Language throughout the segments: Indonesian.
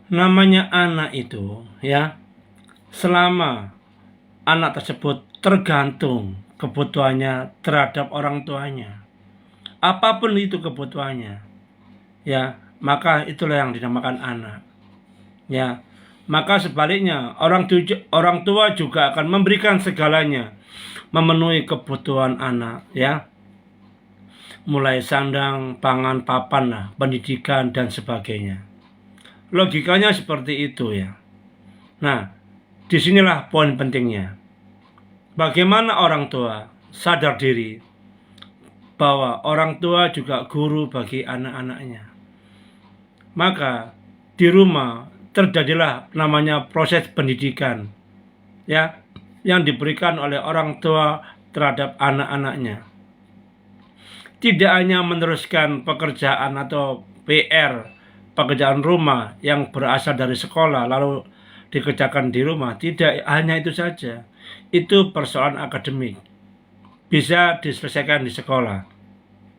Namanya anak itu ya, selama anak tersebut tergantung kebutuhannya terhadap orang tuanya, apapun itu kebutuhannya, ya, maka itulah yang dinamakan anak. Ya, maka sebaliknya orang tua juga akan memberikan segalanya memenuhi kebutuhan anak, ya, mulai sandang, pangan, papan, lah, pendidikan dan sebagainya. Logikanya seperti itu ya. Nah, disinilah poin pentingnya. Bagaimana orang tua sadar diri bahwa orang tua juga guru bagi anak-anaknya. Maka di rumah terjadilah namanya proses pendidikan, ya, yang diberikan oleh orang tua terhadap anak-anaknya. Tidak hanya meneruskan pekerjaan atau PR, pekerjaan rumah yang berasal dari sekolah lalu dikerjakan di rumah, tidak hanya itu saja. Itu persoalan akademik, bisa diselesaikan di sekolah,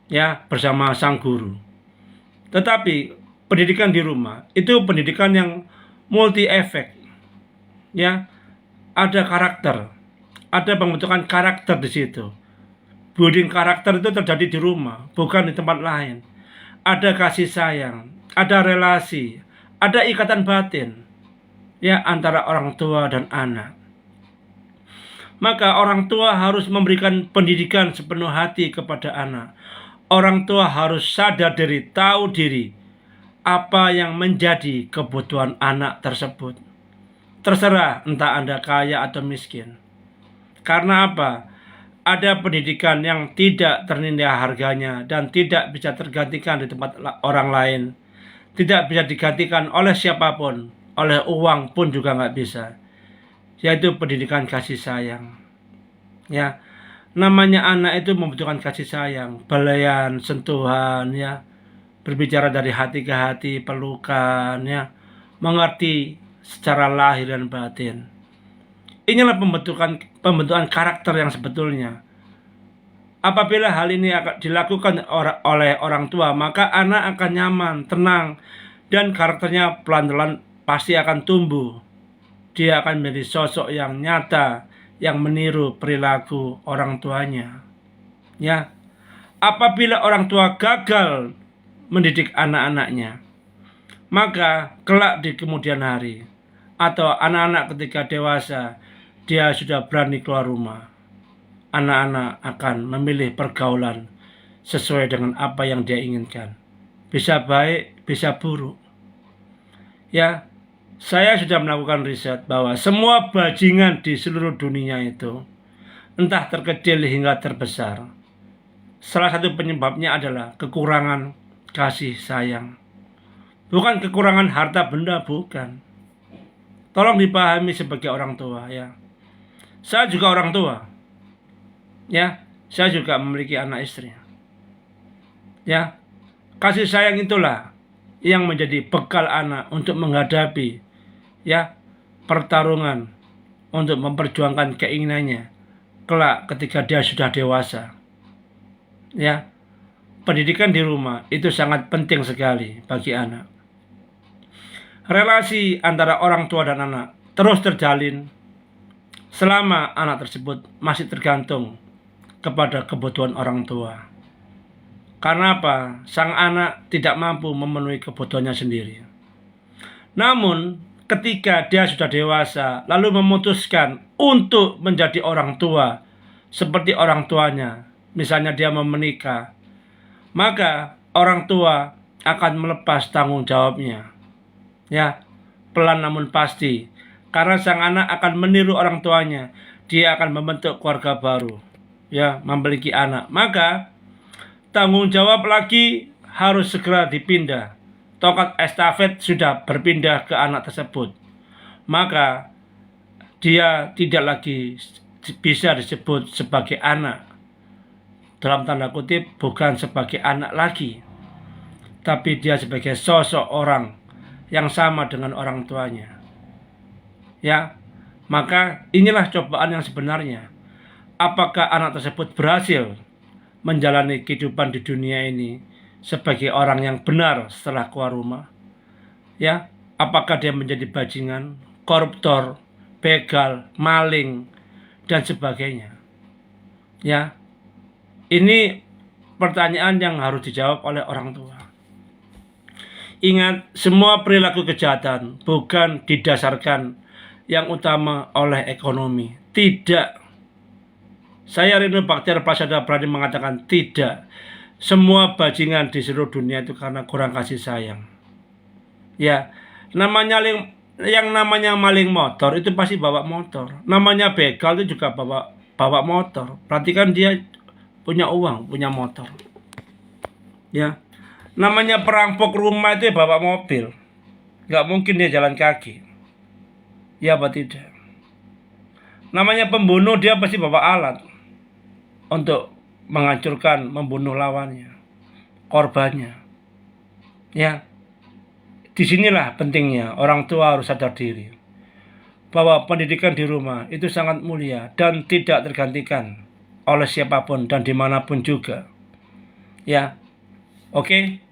ya, bersama sang guru. Tetapi pendidikan di rumah itu pendidikan yang multi efek, ya, ada karakter, ada pembentukan karakter di situ. Building karakter itu terjadi di rumah, bukan di tempat lain. Ada kasih sayang, ada relasi, ada ikatan batin, ya, antara orang tua dan anak. Maka orang tua harus memberikan pendidikan sepenuh hati kepada anak. Orang tua harus sadar diri, tahu diri apa yang menjadi kebutuhan anak tersebut. Terserah entah Anda kaya atau miskin. Karena apa? Ada pendidikan yang tidak ternilai harganya dan tidak bisa tergantikan di tempat orang lain. Tidak bisa digantikan oleh siapapun, oleh uang pun juga nggak bisa. Yaitu pendidikan kasih sayang. Ya, namanya anak itu membutuhkan kasih sayang, belayan, sentuhan, ya, berbicara dari hati ke hati, pelukan, ya, mengerti secara lahir dan batin. Inilah pembentukan karakter yang sebetulnya. Apabila hal ini akan dilakukan oleh orang tua, maka anak akan nyaman, tenang, dan karakternya pelan-pelan pasti akan tumbuh. Dia akan menjadi sosok yang nyata, yang meniru perilaku orang tuanya. Ya, apabila orang tua gagal mendidik anak-anaknya, maka kelak di kemudian hari atau anak-anak ketika dewasa, dia sudah berani keluar rumah, anak-anak akan memilih pergaulan sesuai dengan apa yang dia inginkan. Bisa baik, bisa buruk. Ya, saya sudah melakukan riset bahwa semua bajingan di seluruh dunia itu, entah terkecil hingga terbesar, salah satu penyebabnya adalah kekurangan kasih sayang. Bukan kekurangan harta benda, bukan. Tolong dipahami sebagai orang tua, ya. Saya juga orang tua. Ya, saya juga memiliki anak istri. Ya, kasih sayang itulah yang menjadi bekal anak untuk menghadapi, ya, pertarungan untuk memperjuangkan keinginannya kelak ketika dia sudah dewasa. Ya, pendidikan di rumah itu sangat penting sekali bagi anak. Relasi antara orang tua dan anak terus terjalin selama anak tersebut masih tergantung kepada kebutuhan orang tua. Karena apa? Sang anak tidak mampu memenuhi kebutuhannya sendiri. Namun, ketika dia sudah dewasa, lalu memutuskan untuk menjadi orang tua seperti orang tuanya, misalnya dia mau menikah, maka orang tua akan melepas tanggung jawabnya. Ya, pelan namun pasti. Karena sang anak akan meniru orang tuanya, dia akan membentuk keluarga baru, ya, memiliki anak. Maka tanggung jawab lagi harus segera dipindah. Tongkat estafet sudah berpindah ke anak tersebut. Maka dia tidak lagi bisa disebut sebagai anak. Dalam tanda kutip, bukan sebagai anak lagi, tapi dia sebagai sosok orang yang sama dengan orang tuanya. Ya, maka inilah cobaan yang sebenarnya. Apakah anak tersebut berhasil menjalani kehidupan di dunia ini sebagai orang yang benar setelah keluar rumah? Ya, Apakah dia menjadi bajingan, koruptor, begal, maling, dan sebagainya? Ya, ini pertanyaan yang harus dijawab oleh orang tua. Ingat, semua perilaku kejahatan bukan didasarkan yang utama oleh ekonomi. Tidak. Saya Rino Bhaktiar Prasada berani mengatakan tidak. Semua bajingan di seluruh dunia itu karena kurang kasih sayang. Ya, yang namanya maling motor itu pasti bawa motor. Namanya begal itu juga bawa motor. Berarti kan dia punya uang, punya motor. Ya, namanya perampok rumah itu ya bawa mobil. Nggak mungkin dia jalan kaki. Ya apa tidak? Namanya pembunuh dia pasti bawa alat untuk menghancurkan, membunuh lawannya, korbannya. Ya, disinilah pentingnya orang tua harus sadar diri bahwa pendidikan di rumah itu sangat mulia dan tidak tergantikan oleh siapapun dan dimanapun juga. Ya, oke.